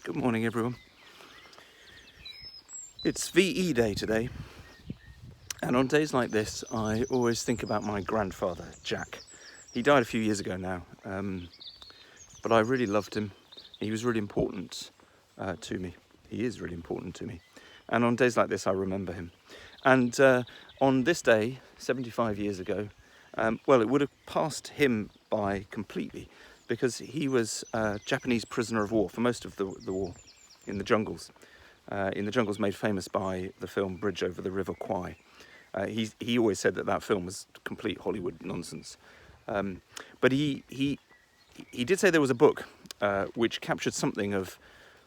Good morning, everyone. It's VE Day today, and on days like this, I always think about my grandfather, Jack. He died a few years ago now, but I really loved him. He was really important to me. He is really important to me. And on days like this, I remember him. And on this day, 75 years ago, well, it would have passed him by completely because he was a Japanese prisoner of war for most of the war in the jungles. Made famous by the film Bridge Over the River Kwai. He always said that film was complete Hollywood nonsense. But he did say there was a book which captured something of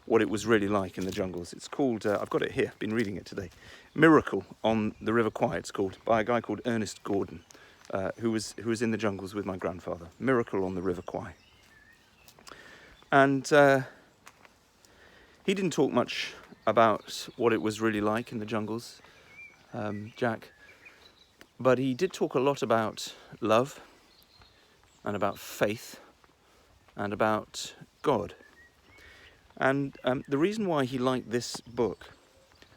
what it was really like in the jungles. It's called, I've got it here, been reading it today, Miracle on the River Kwai, it's called, by a guy called Ernest Gordon, who was in the jungles with my grandfather. Miracle on the River Kwai. And he didn't talk much about what it was really like in the jungles, Jack, but he did talk a lot about love and about faith and about God. And the reason why he liked this book,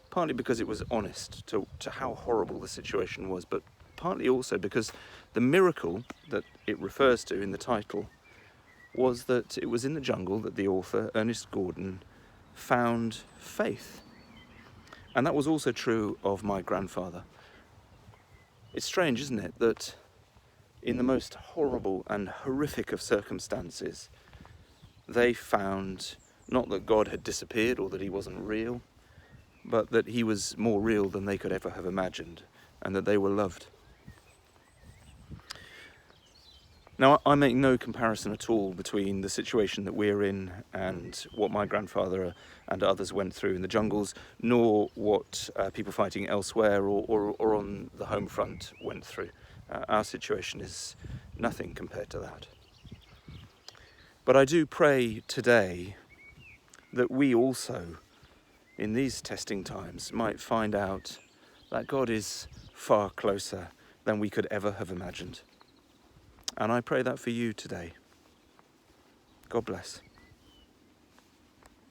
partly because it was honest to how horrible the situation was, but partly also because the miracle that it refers to in the title was that it was in the jungle that the author, Ernest Gordon, found faith. And that was also true of my grandfather. It's strange, isn't it, that in the most horrible and horrific of circumstances, they found not that God had disappeared or that he wasn't real, but that he was more real than they could ever have imagined, and that they were loved. Now, I make no comparison at all between the situation that we're in and what my grandfather and others went through in the jungles, nor what people fighting elsewhere or on the home front went through. Our situation is nothing compared to that. But I do pray today that we also, in these testing times, might find out that God is far closer than we could ever have imagined. And I pray that for you today. God bless.